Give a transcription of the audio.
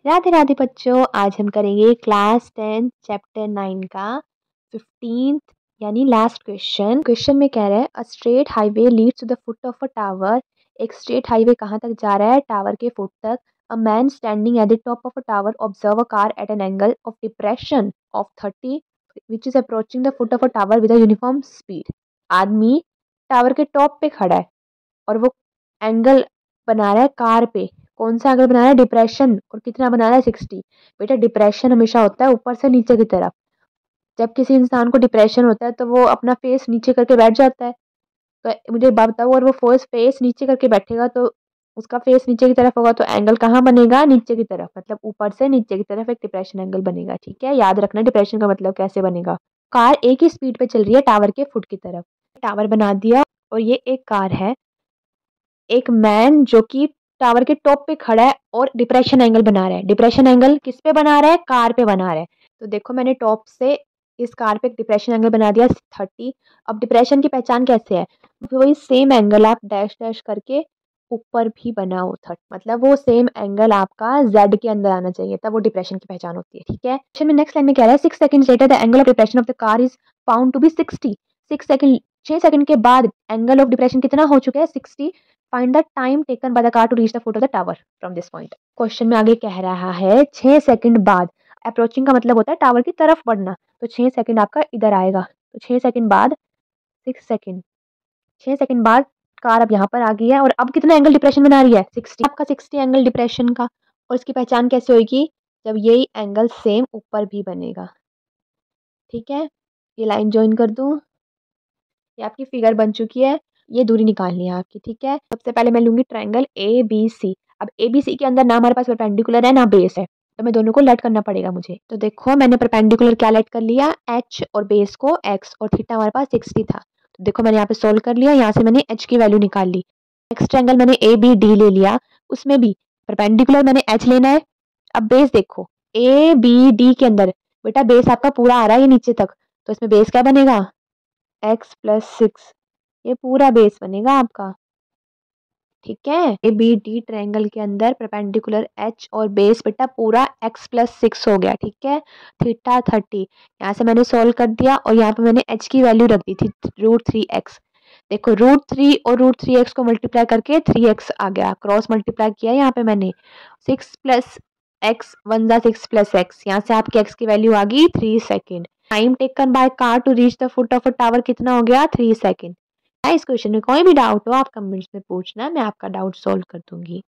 राधे राधे बच्चों, आज हम करेंगे क्लास 10 चैप्टर 9 का 15th यानी लास्ट क्वेश्चन में कह रहा है a straight highway leads to the foot of a tower. एक स्ट्रेट हाईवे कहाँ तक जा रहा है? टावर के फुट तक। A man standing at the top of a tower observe a car at an angle of depression of 30 which is approaching the foot of a tower with a uniform speed. आदमी tower के top पे खड़ा है और वो angle बना रहा है कार पे। कौन सा एंगल बना रहा है? डिप्रेशन। और कितना बना रहा है? 60। बेटा डिप्रेशन हमेशा होता है ऊपर से नीचे की तरफ। जब किसी इंसान को डिप्रेशन होता है तो वो अपना फेस नीचे करके बैठ जाता है। तो मुझे बात बताओ, और वो फेस नीचे करके बैठेगा तो उसका फेस नीचे की तरफ होगा तो एंगल कहाँ बनेगा? नीचे की तरफ, मतलब ऊपर से नीचे की तरफ एक डिप्रेशन एंगल बनेगा। ठीक है, याद रखना डिप्रेशन का मतलब कैसे बनेगा। कार एक ही स्पीड पे चल रही है टावर के फुट की तरफ। टावर बना दिया और ये एक कार है। एक मैन जो कि टावर के टॉप पे खड़ा है और डिप्रेशन एंगल बना रहा है। डिप्रेशन एंगल किस पे बना रहा है? कार पे बना रहा है। तो देखो मैंने टॉप से इस कार पे एक डिप्रेशन एंगल बना दिया 30। अब डिप्रेशन की पहचान कैसे है? वही सेम एंगल आप डैश डैश करके ऊपर भी बनाओ 30, मतलब वो सेम एंगल आपका जेड के अंदर आना चाहिए, तब वो डिप्रेशन की पहचान होती है। ठीक है, क्वेश्चन में नेक्स्ट लाइन में कह रहा है 6 seconds later the angle of depression of the car is found to be 60। 6 second के बाद एंगल ऑफ डिप्रेशन कितना हो चुका है? 60। Find the time taken by the car to reach the foot of the tower from this point. Question में आगे कह रहा है 6 सेकंड बाद। अप्रोचिंग का मतलब होता है टावर की तरफ बढ़ना, तो 6 सेकंड आपका इधर आएगा। तो 6 सेकंड बाद 6 सेकंड, 6 सेकंड बाद कार अब यहाँ पर आ गई है और अब कितना एंगल डिप्रेशन बना रही है? 60। आपका 60 एंगल डिप्रेशन का। और इसकी पहचान कैसे होगी? जब यही एंगल सेम ऊपर भी बनेगा। ठीक है, ये लाइन ज्वाइन कर दूं। ये आपकी फिगर बन चुकी है। ये दूरी निकालनी है आपकी। ठीक है, सबसे पहले मैं लूंगी ट्रायंगल ए बी सी। अब ए बी सी के अंदर ना हमारे पास परपेंडिकुलर है ना बेस है, तो मैं दोनों को लेट करना पड़ेगा मुझे। तो देखो मैंने परपेंडिकुलर क्या लेट कर लिया? एच, और बेस को एक्स, और थीटा हमारे पास 60 था। तो देखो मैंने यहाँ पे सोल्व कर लिया, यहाँ से मैंने एच की वैल्यू निकाल ली। नेक्स्ट ट्रायंगल मैंने ए बी डी ले लिया, उसमें भी परपेंडिकुलर मैंने एच लेना है। अब बेस देखो ए बी डी के अंदर, बेटा बेस आपका पूरा आ रहा है ये नीचे तक, तो इसमें बेस क्या बनेगा? x+6। ये पूरा बेस बनेगा आपका। ठीक है, ए बी डी ट्रायंगल के अंदर परपेंडिकुलर एच और बेस बेटा पूरा x+6 हो गया। ठीक है, थीटा 30। यहाँ से मैंने सॉल्व कर दिया और यहाँ पे मैंने h की वैल्यू रख दी थी √3x। देखो √3 और √3x को मल्टीप्लाई करके 3x आ गया, क्रॉस मल्टीप्लाई किया यहाँ पे मैंने। 6 + x 1 + 6 + x, यहाँ से आपकी x की वैल्यू आ गई 3 second. Time taken by car to reach the foot of a tower कितना हो गया? 3 सेकेंड। इस क्वेश्चन में कोई भी डाउट हो आप कमेंट्स में पूछना, मैं आपका डाउट सॉल्व कर दूंगी।